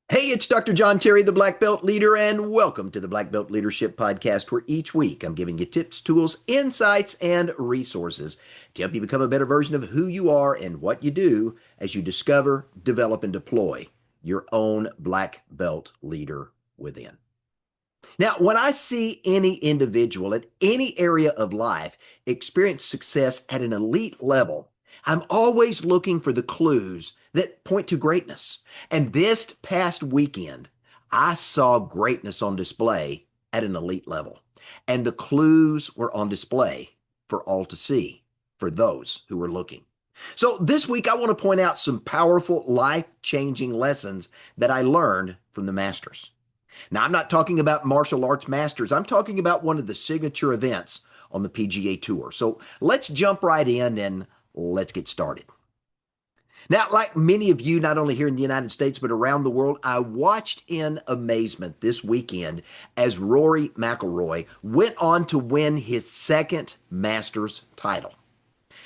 Hey, it's Dr. John Terry, the Black Belt Leader, and welcome to the Black Belt Leadership Podcast, where each week I'm giving you tips, tools, insights, and resources to help you become a better version of who you are and what you do as you discover, develop, and deploy your own Black Belt leader within. Now, when I see any individual at any area of life experience success at an elite level, I'm always looking for the clues that point to greatness. And this past weekend, I saw greatness on display at an elite level. And the clues were on display for all to see, for those who were looking. So this week, I want to point out some powerful, life-changing lessons that I learned from the Masters. Now, I'm not talking about martial arts masters. I'm talking about one of the signature events on the PGA Tour. So let's jump right in and let's get started. Now, like many of you, not only here in the United States, but around the world, I watched in amazement this weekend as Rory McIlroy went on to win his second Masters title.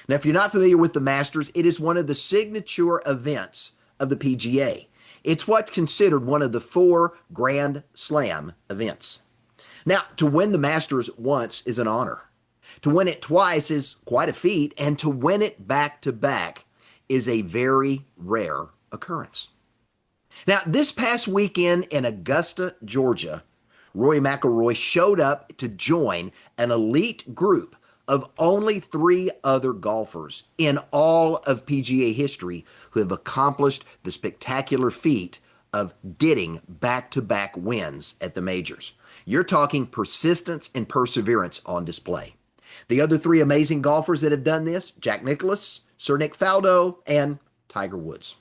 Now, if you're not familiar with the Masters, it is one of the signature events of the PGA. It's what's considered one of the four Grand Slam events. Now, to win the Masters once is an honor. To win it twice is quite a feat, and to win it back to back is a very rare occurrence. Now, this past weekend in Augusta, Georgia, Rory McIlroy showed up to join an elite group of only three other golfers in all of PGA history who have accomplished the spectacular feat of getting back-to-back wins at the majors. You're talking persistence and perseverance on display. The other three amazing golfers that have done this, Jack Nicklaus, Sir Nick Faldo, and Tiger Woods.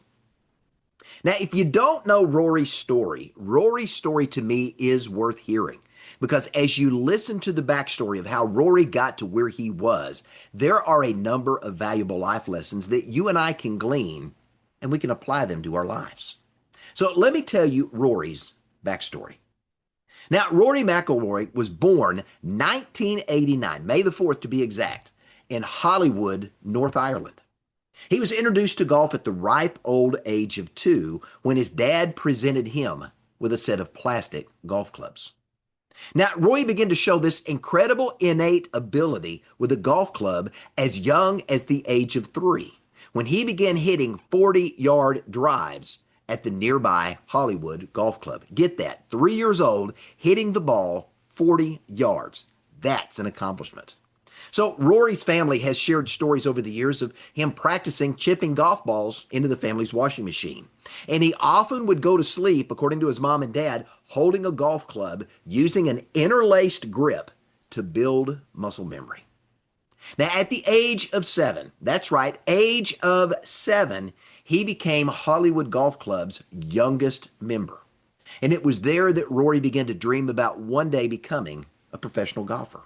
Now, if you don't know Rory's story to me is worth hearing. Because as you listen to the backstory of how Rory got to where he was, there are a number of valuable life lessons that you and I can glean, and we can apply them to our lives. So let me tell you Rory's backstory. Now, Rory McIlroy was born 1989, May the 4th to be exact, in Hollywood, North Ireland. He was introduced to golf at the ripe old age of 2 when his dad presented him with a set of plastic golf clubs. Now, Roy began to show this incredible innate ability with a golf club as young as the age of 3, when he began hitting 40-yard drives at the nearby Hollywood Golf Club. Get that, 3 years old, hitting the ball 40 yards. That's an accomplishment. So Rory's family has shared stories over the years of him practicing chipping golf balls into the family's washing machine. And he often would go to sleep, according to his mom and dad, holding a golf club using an interlaced grip to build muscle memory. Now, at the age of 7, that's right, age of 7, he became Hollywood Golf Club's youngest member. And it was there that Rory began to dream about one day becoming a professional golfer.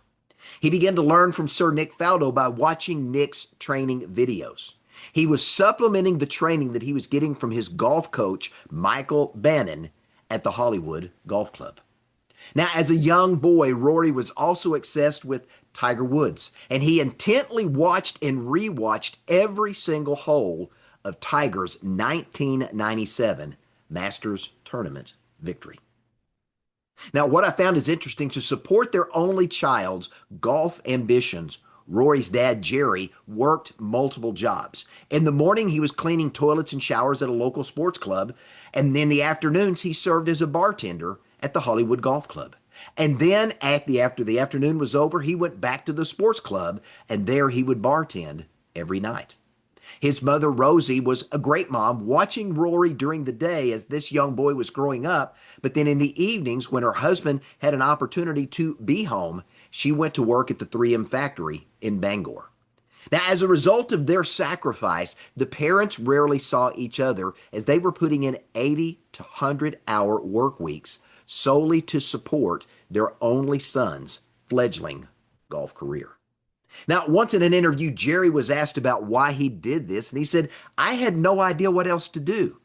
He began to learn from Sir Nick Faldo by watching Nick's training videos. He was supplementing the training that he was getting from his golf coach, Michael Bannon, at the Hollywood Golf Club. Now, as a young boy, Rory was also obsessed with Tiger Woods, and he intently watched and rewatched every single hole of Tiger's 1997 Masters Tournament victory. Now, what I found is interesting, to support their only child's golf ambitions, Rory's dad, Jerry, worked multiple jobs. In the morning, he was cleaning toilets and showers at a local sports club, and in the afternoons, he served as a bartender at the Hollywood Golf Club. And then, after the afternoon was over, he went back to the sports club, and there he would bartend every night. His mother, Rosie, was a great mom, watching Rory during the day as this young boy was growing up. But then in the evenings, when her husband had an opportunity to be home, she went to work at the 3M factory in Bangor. Now, as a result of their sacrifice, the parents rarely saw each other as they were putting in 80 to 100-hour work weeks solely to support their only son's fledgling golf career. Now, once in an interview, Jerry was asked about why he did this, and he said, "I had no idea what else to do.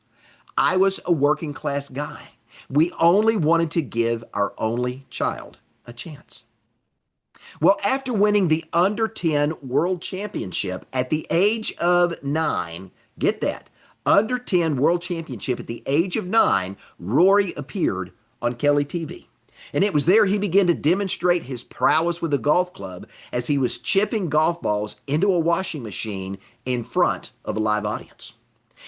I was a working class guy. We only wanted to give our only child a chance." Well, after winning the under 10 world championship at the age of 9, get that, under 10 World Championship at the age of 9, Rory appeared on Kelly TV. And it was there he began to demonstrate his prowess with a golf club as he was chipping golf balls into a washing machine in front of a live audience.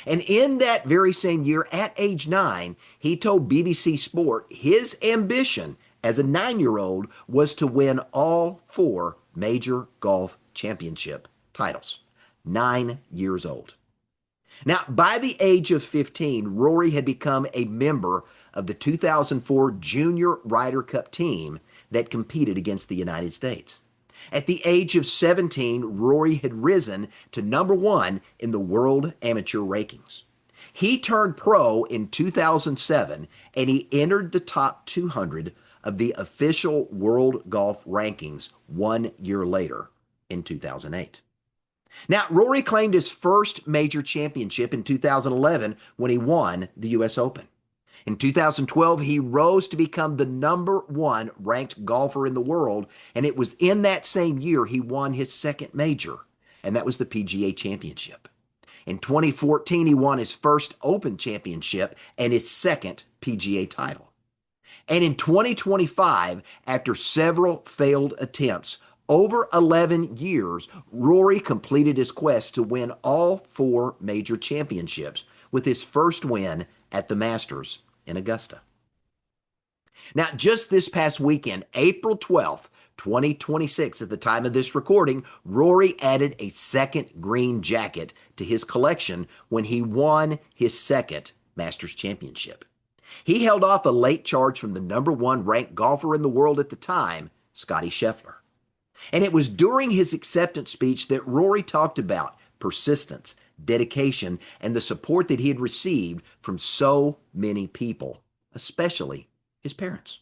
And in that very same year, at age 9, he told BBC Sport his ambition as a 9-year-old was to win all 4 major golf championship titles. 9 years old. Now, by the age of 15, Rory had become a member of the 2004 Junior Ryder Cup team that competed against the United States. At the age of 17, Rory had risen to number 1 in the world amateur rankings. He turned pro in 2007 and he entered the top 200 of the official world golf rankings 1 year later in 2008. Now, Rory claimed his first major championship in 2011 when he won the U.S. Open. In 2012, he rose to become the number 1 ranked golfer in the world, and it was in that same year he won his second major, and that was the PGA Championship. In 2014, he won his first Open Championship and his second PGA title. And in 2025, after several failed attempts, over 11 years, Rory completed his quest to win all 4 major championships with his first win at the Masters in Augusta. Now, just this past weekend, April 12th, 2026, at the time of this recording, Rory added a second green jacket to his collection when he won his second Masters Championship. He held off a late charge from the number 1 ranked golfer in the world at the time, Scottie Scheffler. And it was during his acceptance speech that Rory talked about persistence, dedication, and the support that he had received from so many people, especially his parents.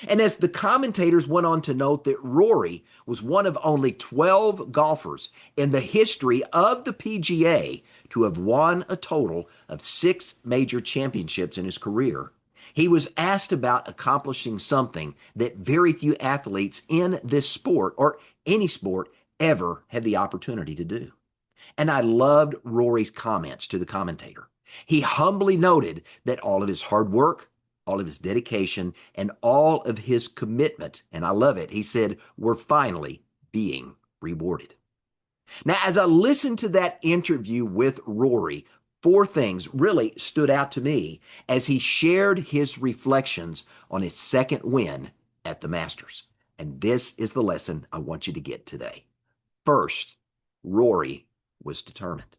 And as the commentators went on to note that Rory was one of only 12 golfers in the history of the PGA to have won a total of 6 major championships in his career, he was asked about accomplishing something that very few athletes in this sport or any sport ever had the opportunity to do. And I loved Rory's comments to the commentator. He humbly noted that all of his hard work, all of his dedication, and all of his commitment, and I love it, he said, were finally being rewarded. Now, as I listened to that interview with Rory, 4 things really stood out to me as he shared his reflections on his second win at the Masters. And this is the lesson I want you to get today. First, Rory was determined.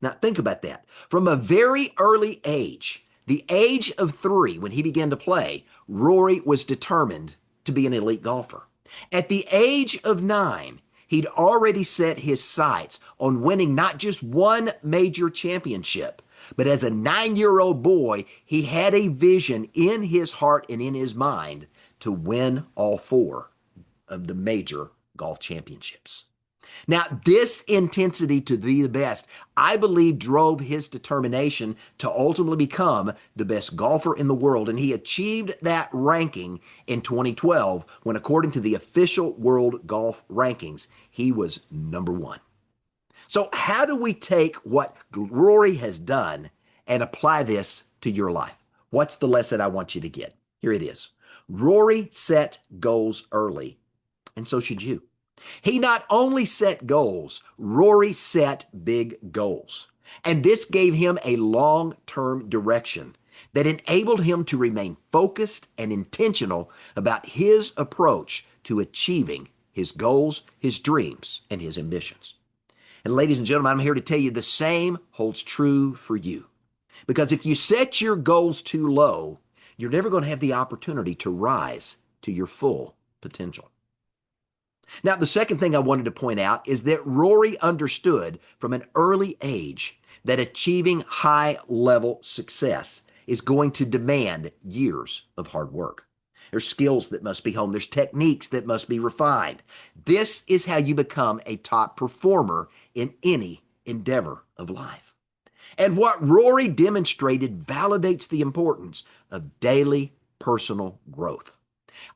Now, think about that. From a very early age, the age of 3, when he began to play, Rory was determined to be an elite golfer. At the age of 9, he'd already set his sights on winning not just 1 major championship, but as a 9-year-old boy, he had a vision in his heart and in his mind to win all 4 of the major golf championships. Now, this intensity to be the best, I believe, drove his determination to ultimately become the best golfer in the world, and he achieved that ranking in 2012 when, according to the official world golf rankings, he was number 1. So how do we take what Rory has done and apply this to your life? What's the lesson I want you to get? Here it is. Rory set goals early, and so should you. He not only set goals, Rory set big goals. And this gave him a long-term direction that enabled him to remain focused and intentional about his approach to achieving his goals, his dreams, and his ambitions. And ladies and gentlemen, I'm here to tell you the same holds true for you. Because if you set your goals too low, you're never going to have the opportunity to rise to your full potential. Now, the second thing I wanted to point out is that Rory understood from an early age that achieving high-level success is going to demand years of hard work. There's skills that must be honed. There's techniques that must be refined. This is how you become a top performer in any endeavor of life. And what Rory demonstrated validates the importance of daily personal growth.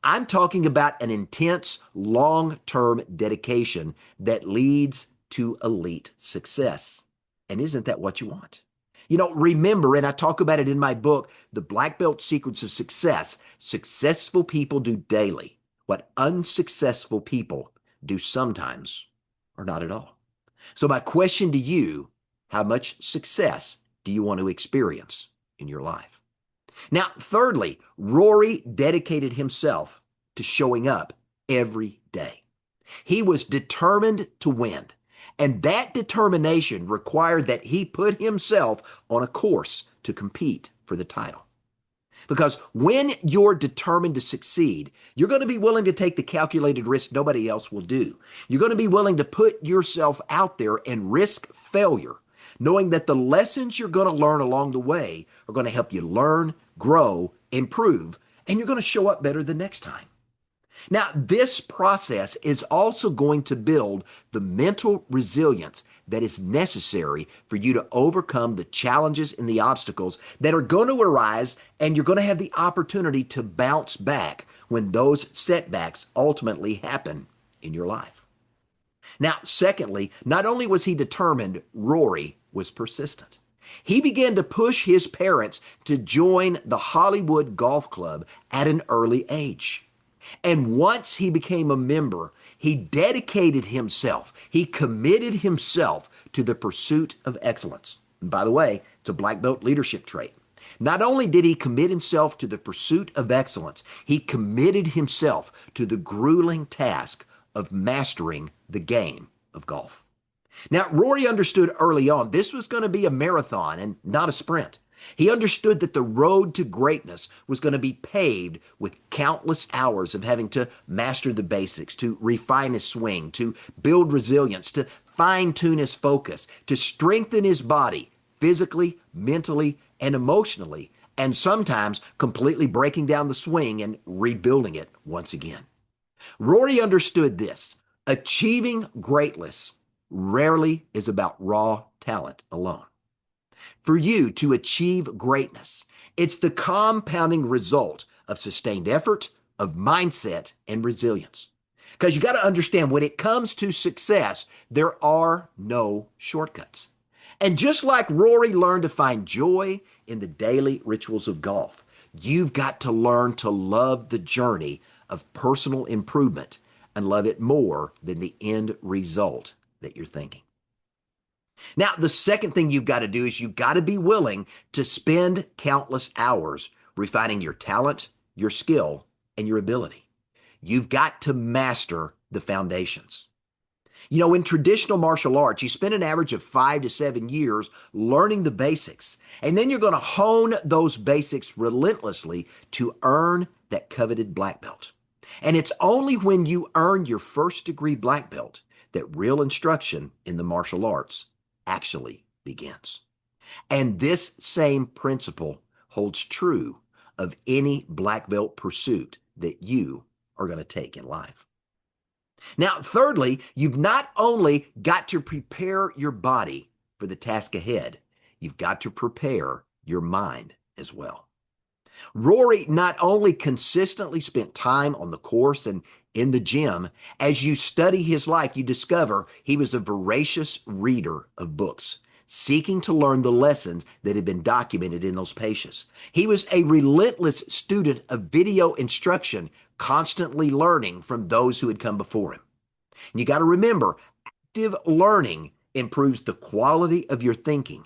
I'm talking about an intense, long-term dedication that leads to elite success. And isn't that what you want? Remember, and I talk about it in my book, The Black Belt Secrets of Success, successful people do daily what unsuccessful people do sometimes or not at all. So my question to you, how much success do you want to experience in your life? Now, thirdly, Rory dedicated himself to showing up every day. He was determined to win. And that determination required that he put himself on a course to compete for the title. Because when you're determined to succeed, you're going to be willing to take the calculated risk nobody else will do. You're going to be willing to put yourself out there and risk failure, knowing that the lessons you're going to learn along the way are going to help you learn, grow, improve, and you're going to show up better the next time. Now, this process is also going to build the mental resilience that is necessary for you to overcome the challenges and the obstacles that are going to arise, and you're going to have the opportunity to bounce back when those setbacks ultimately happen in your life. Now, secondly, not only was he determined, Rory was persistent. He began to push his parents to join the Hollywood Golf Club at an early age. And once he became a member, he dedicated himself, he committed himself to the pursuit of excellence. And by the way, it's a black belt leadership trait. Not only did he commit himself to the pursuit of excellence, he committed himself to the grueling task of mastering the game of golf. Now, Rory understood early on this was going to be a marathon and not a sprint. He understood that the road to greatness was going to be paved with countless hours of having to master the basics, to refine his swing, to build resilience, to fine-tune his focus, to strengthen his body physically, mentally, and emotionally, and sometimes completely breaking down the swing and rebuilding it once again. Rory understood this. Achieving greatness rarely is about raw talent alone. For you to achieve greatness, it's the compounding result of sustained effort, of mindset, and resilience. Because you got to understand, when it comes to success, there are no shortcuts. And just like Rory learned to find joy in the daily rituals of golf, you've got to learn to love the journey of personal improvement and love it more than the end result that you're thinking. Now, the second thing you've got to do is you've got to be willing to spend countless hours refining your talent, your skill, and your ability. You've got to master the foundations. In traditional martial arts, you spend an average of 5 to 7 years learning the basics, and then you're going to hone those basics relentlessly to earn that coveted black belt. And it's only when you earn your first degree black belt that real instruction in the martial arts actually begins. And this same principle holds true of any black belt pursuit that you are going to take in life. Now, thirdly, you've not only got to prepare your body for the task ahead, you've got to prepare your mind as well. Rory not only consistently spent time on the course and in the gym. As you study his life, you discover he was a voracious reader of books, seeking to learn the lessons that had been documented in those pages. He was a relentless student of video instruction, constantly learning from those who had come before him. And you got to remember, active learning improves the quality of your thinking,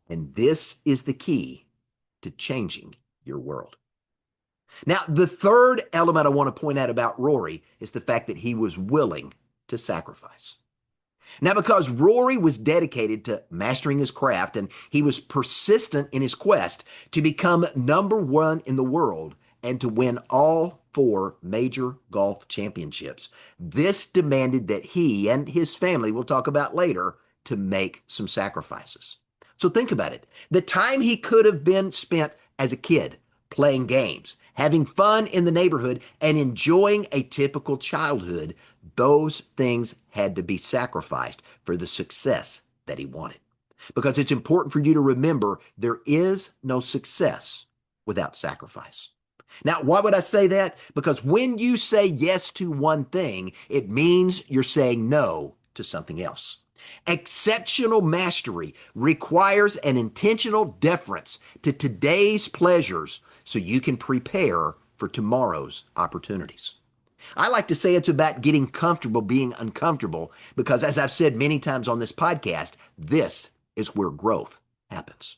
and this is the key to changing your world. Now, the third element I want to point out about Rory is the fact that he was willing to sacrifice. Now, because Rory was dedicated to mastering his craft and he was persistent in his quest to become number one in the world and to win all 4 major golf championships, this demanded that he and his family, we'll talk about later, to make some sacrifices. So think about it. The time he could have been spent as a kid playing games, having fun in the neighborhood, and enjoying a typical childhood, those things had to be sacrificed for the success that he wanted. Because it's important for you to remember there is no success without sacrifice. Now, why would I say that? Because when you say yes to one thing, it means you're saying no to something else. Exceptional mastery requires an intentional deference to today's pleasures so you can prepare for tomorrow's opportunities. I like to say it's about getting comfortable being uncomfortable because, as I've said many times on this podcast, this is where growth happens.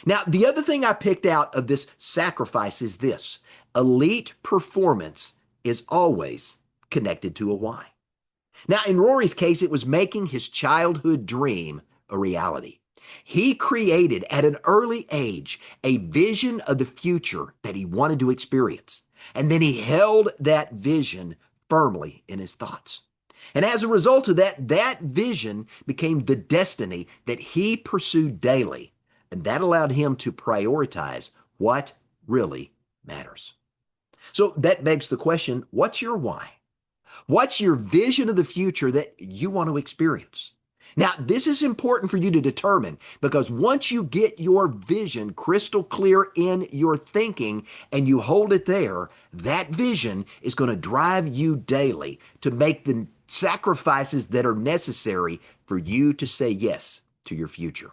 Now, the other thing I picked out of this sacrifice is this: elite performance is always connected to a why. Now, in Rory's case, it was making his childhood dream a reality. He created at an early age a vision of the future that he wanted to experience. And then he held that vision firmly in his thoughts. And as a result of that, that vision became the destiny that he pursued daily. And that allowed him to prioritize what really matters. So that begs the question, what's your why? What's your vision of the future that you want to experience? Now, this is important for you to determine because once you get your vision crystal clear in your thinking and you hold it there, that vision is going to drive you daily to make the sacrifices that are necessary for you to say yes to your future.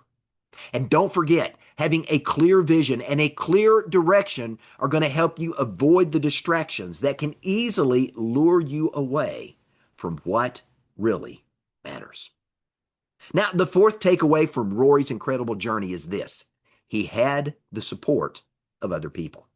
And don't forget, having a clear vision and a clear direction are going to help you avoid the distractions that can easily lure you away from what really matters. Now, the fourth takeaway from Rory's incredible journey is this: he had the support of other people.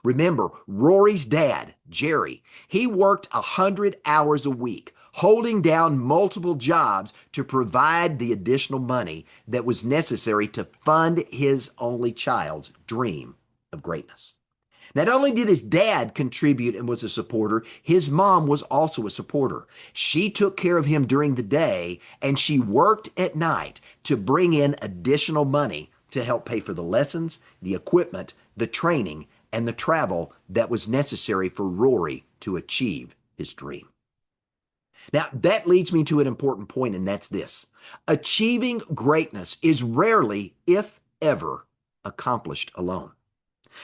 Remember, Rory's dad, Jerry, he worked 100 hours a week, holding down multiple jobs to provide the additional money that was necessary to fund his only child's dream of greatness. Not only did his dad contribute and was a supporter, his mom was also a supporter. She took care of him during the day and she worked at night to bring in additional money to help pay for the lessons, the equipment, the training, and the travel that was necessary for Rory to achieve his dream. Now, that leads me to an important point, and that's this: achieving greatness is rarely, if ever, accomplished alone.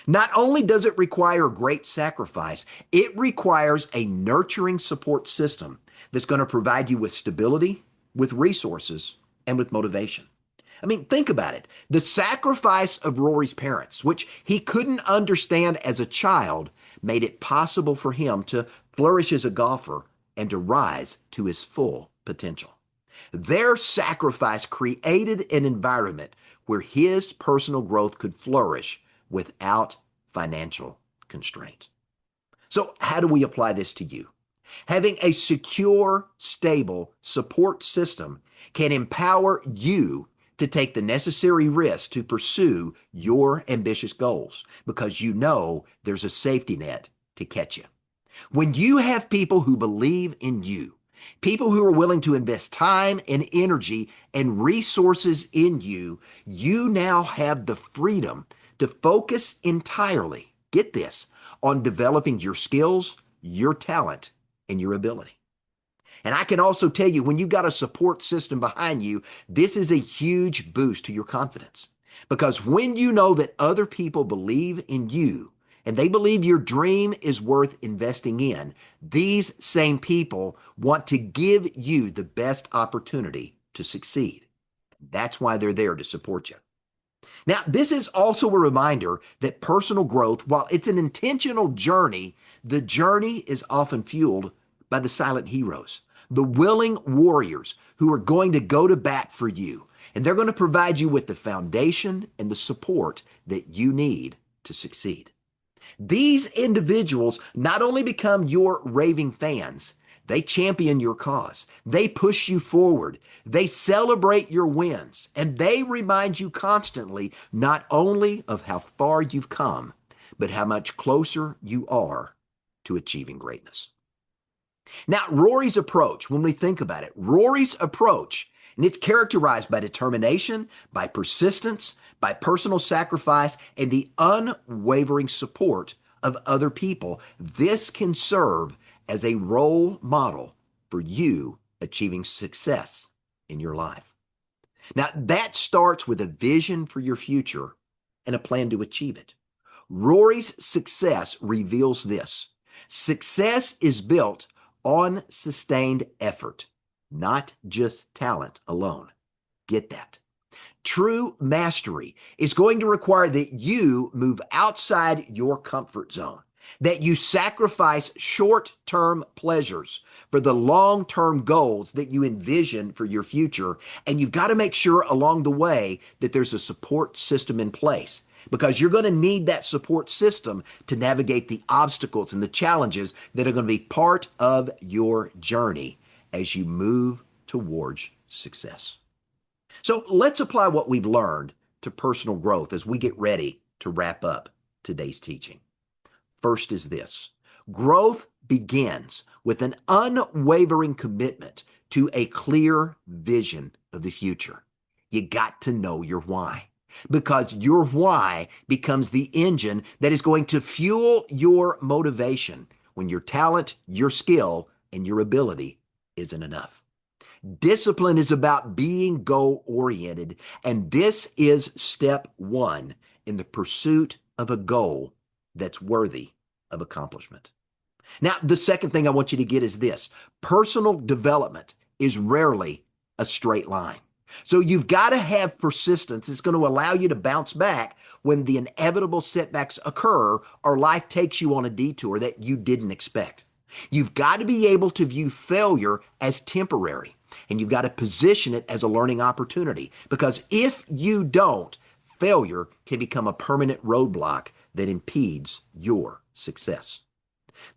Not only does it require great sacrifice, it requires a nurturing support system that's going to provide you with stability, with resources, and with motivation. I mean, think about it. The sacrifice of Rory's parents, which he couldn't understand as a child, made it possible for him to flourish as a golfer and to rise to his full potential. Their sacrifice created an environment where his personal growth could flourish without financial constraint. So how do we apply this to you? Having a secure, stable support system can empower you to take the necessary risks to pursue your ambitious goals because you know there's a safety net to catch you. When you have people who believe in you, people who are willing to invest time and energy and resources in you, you now have the freedom to focus entirely, get this, on developing your skills, your talent, and your ability. And I can also tell you, when you've got a support system behind you, this is a huge boost to your confidence. Because when you know that other people believe in you and they believe your dream is worth investing in, these same people want to give you the best opportunity to succeed. That's why they're there to support you. Now, this is also a reminder that personal growth, while it's an intentional journey, the journey is often fueled by the silent heroes, the willing warriors who are going to go to bat for you. And they're going to provide you with the foundation and the support that you need to succeed. These individuals not only become your raving fans, they champion your cause. They push you forward. They celebrate your wins. And they remind you constantly not only of how far you've come, but how much closer you are to achieving greatness. Now, Rory's approach, when we think about it, Rory's approach, and it's characterized by determination, by persistence, by personal sacrifice, and the unwavering support of other people. This can serve as a role model for you achieving success in your life. Now, that starts with a vision for your future and a plan to achieve it. Rory's success reveals this: success is built on sustained effort, not just talent alone. Get that. True mastery is going to require that you move outside your comfort zone, that you sacrifice short-term pleasures for the long-term goals that you envision for your future. And you've got to make sure along the way that there's a support system in place, because you're going to need that support system to navigate the obstacles and the challenges that are going to be part of your journey as you move towards success. So let's apply what we've learned to personal growth as we get ready to wrap up today's teaching. First is this: growth begins with an unwavering commitment to a clear vision of the future. You got to know your why, because your why becomes the engine that is going to fuel your motivation when your talent, your skill, and your ability isn't enough. Discipline is about being goal-oriented, and this is step one in the pursuit of a goal that's worthy of accomplishment. Now, the second thing I want you to get is this: personal development is rarely a straight line. So you've got to have persistence. It's going to allow you to bounce back when the inevitable setbacks occur or life takes you on a detour that you didn't expect. You've got to be able to view failure as temporary, and you've got to position it as a learning opportunity, because if you don't, failure can become a permanent roadblock that impedes your success.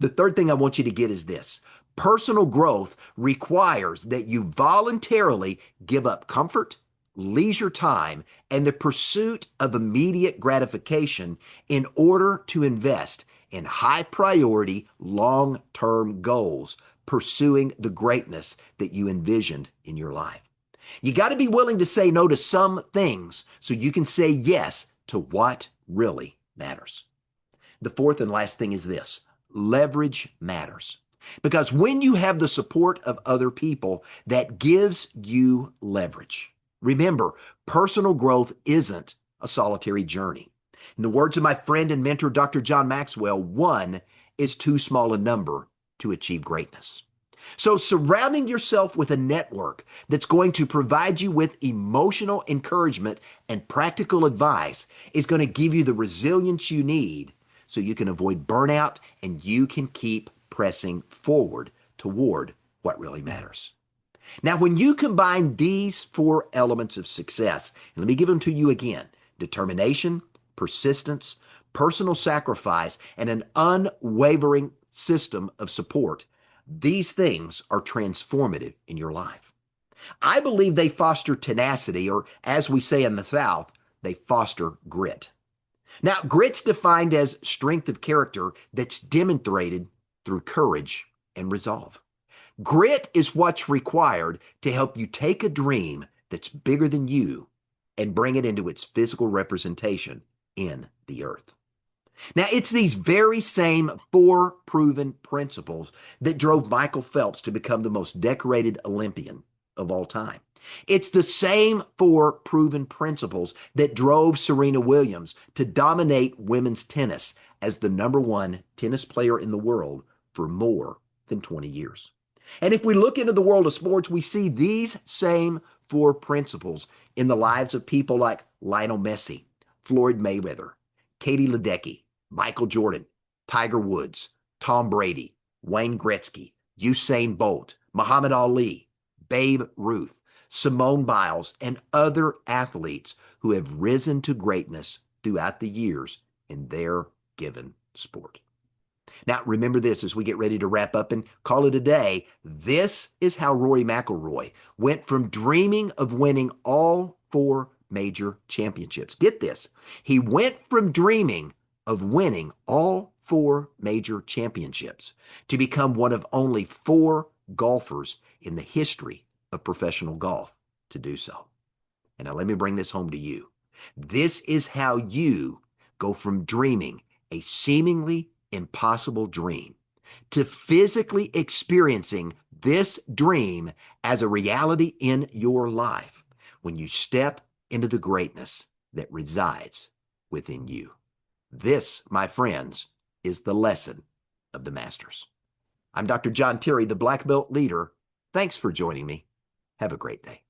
The third thing I want you to get is this: personal growth requires that you voluntarily give up comfort, leisure time, and the pursuit of immediate gratification in order to invest in high priority, long-term goals, pursuing the greatness that you envisioned in your life. You got to be willing to say no to some things so you can say yes to what really matters. The fourth and last thing is this: leverage matters. Because when you have the support of other people, that gives you leverage. Remember, personal growth isn't a solitary journey. In the words of my friend and mentor, Dr. John Maxwell, one is too small a number to achieve greatness. So surrounding yourself with a network that's going to provide you with emotional encouragement and practical advice is going to give you the resilience you need so you can avoid burnout and you can keep pressing forward toward what really matters. Now, when you combine these four elements of success, and let me give them to you again: determination, persistence, personal sacrifice, and an unwavering system of support, these things are transformative in your life. I believe they foster tenacity, or as we say in the South, they foster grit. Now, grit's defined as strength of character that's demonstrated through courage and resolve. Grit is what's required to help you take a dream that's bigger than you and bring it into its physical representation in the earth. Now, it's these very same four proven principles that drove Michael Phelps to become the most decorated Olympian of all time. It's the same four proven principles that drove Serena Williams to dominate women's tennis as the #1 tennis player in the world for more than 20 years. And if we look into the world of sports, we see these same four principles in the lives of people like Lionel Messi, Floyd Mayweather, Katie Ledecky, Michael Jordan, Tiger Woods, Tom Brady, Wayne Gretzky, Usain Bolt, Muhammad Ali, Babe Ruth, Simone Biles, and other athletes who have risen to greatness throughout the years in their given sport. Now, remember this as we get ready to wrap up and call it a day. This is how Rory McIlroy went from dreaming of winning all four major championships. Get this. He went from dreaming of winning all four major championships to become one of only four golfers in the history of professional golf to do so. And now let me bring this home to you. This is how you go from dreaming a seemingly impossible dream to physically experiencing this dream as a reality in your life when you step into the greatness that resides within you. This, my friends, is the lesson of the masters. I'm Dr. John Terry, the Black Belt leader. Thanks for joining me. Have a great day.